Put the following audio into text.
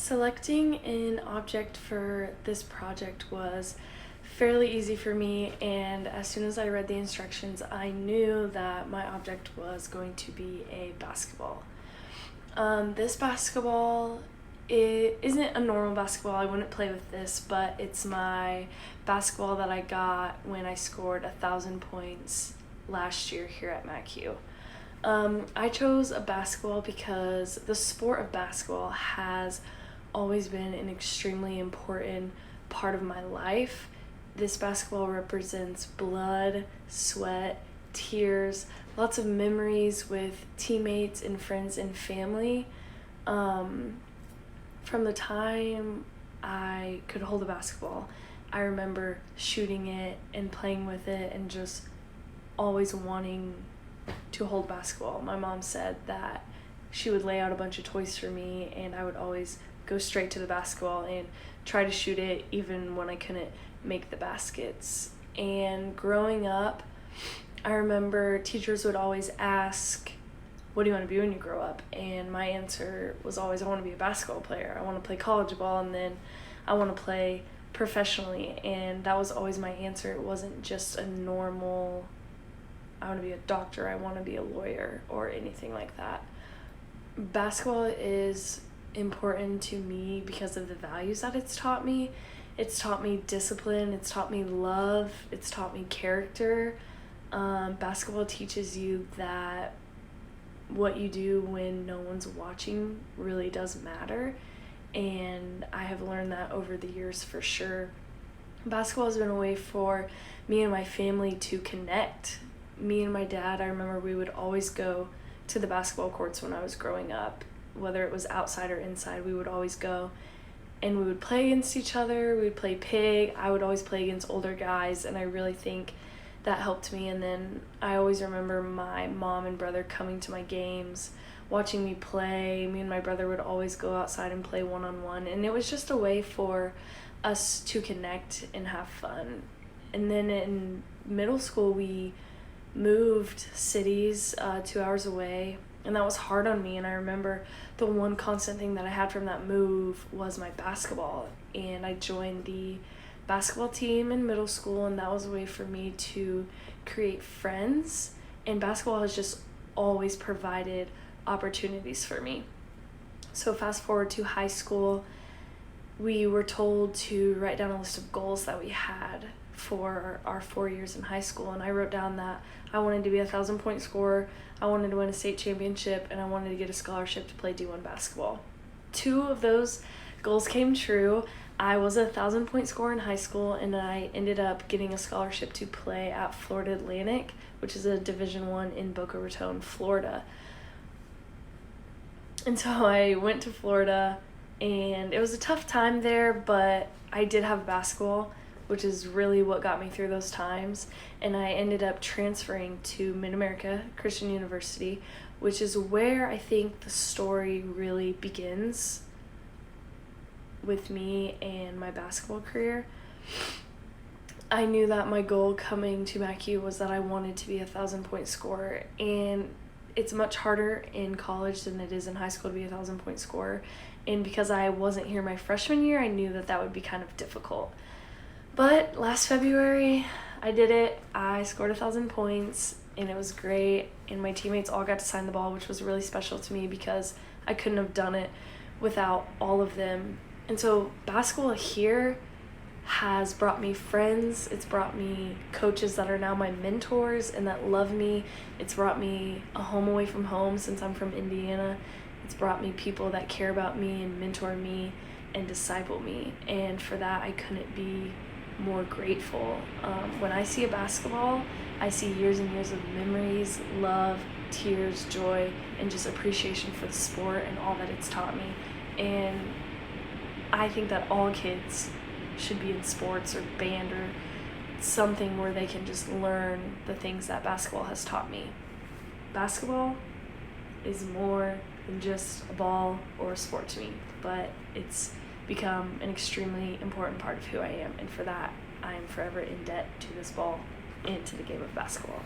Selecting an object for this project was fairly easy for me, and as soon as I read the instructions, I knew that my object was going to be a basketball. This basketball it isn't a normal basketball. I wouldn't play with this, but it's my basketball that I got when I scored 1,000 points last year here at MacU. I chose a basketball because the sport of basketball has always been an extremely important part of my life. This basketball represents blood, sweat, tears, lots of memories with teammates and friends and family. From the time I could hold a basketball, I remember shooting it and playing with it and just always wanting to hold basketball. My mom said that she would lay out a bunch of toys for me and I would always go straight to the basketball and try to shoot it even when I couldn't make the baskets. And growing up, I remember teachers would always ask, what do you want to be when you grow up? And my answer was always, I want to be a basketball player. I want to play college ball, and then I want to play professionally. And that was always my answer. It wasn't just a normal, I want to be a doctor, I want to be a lawyer, or anything like that. Basketball is important to me because of the values that it's taught me. It's taught me discipline, it's taught me love, it's taught me character. Basketball teaches you that what you do when no one's watching really does matter, and I have learned that over the years for sure. Basketball has been a way for me and my family to connect. Me and my dad, I remember we would always go to the basketball courts when I was growing up. Whether it was outside or inside, we would always go and we would play against each other. We would play pig. I would always play against older guys, and I really think that helped me. And then I always remember my mom and brother coming to my games, watching me play. Me and my brother would always go outside and play one-on-one, and it was just a way for us to connect and have fun. And then in middle school, we moved cities 2 hours away, and that was hard on me. And I remember the one constant thing that I had from that move was my basketball, and I joined the basketball team in middle school, and that was a way for me to create friends, and basketball has just always provided opportunities for me. So fast forward to high school, we were told to write down a list of goals that we had for our 4 years in high school, and I wrote down that I wanted to be a 1,000-point scorer, I wanted to win a state championship, and I wanted to get a scholarship to play D1 basketball. 2 of those goals came true. I was a 1,000-point scorer in high school, and I ended up getting a scholarship to play at Florida Atlantic, which is a Division I in Boca Raton, Florida. And so I went to Florida, and it was a tough time there, but I did have basketball, which is really what got me through those times. And I ended up transferring to Mid-America Christian University, which is where I think the story really begins with me and my basketball career. I knew that my goal coming to MacU was that I wanted to be a 1,000-point scorer, and it's much harder in college than it is in high school to be a 1,000-point scorer. And because I wasn't here my freshman year, I knew that that would be kind of difficult. But last February, I did it. I scored 1,000 points, and it was great. And my teammates all got to sign the ball, which was really special to me because I couldn't have done it without all of them. And so basketball here has brought me friends. It's brought me coaches that are now my mentors and that love me. It's brought me a home away from home since I'm from Indiana. It's brought me people that care about me and mentor me and disciple me. And for that, I couldn't be more grateful. When I see a basketball, I see years and years of memories, love, tears, joy, and just appreciation for the sport and all that it's taught me. And I think that all kids should be in sports or band or something where they can just learn the things that basketball has taught me. Basketball is more than just a ball or a sport to me, but it's become an extremely important part of who I am, and for that, I am forever in debt to this ball and to the game of basketball.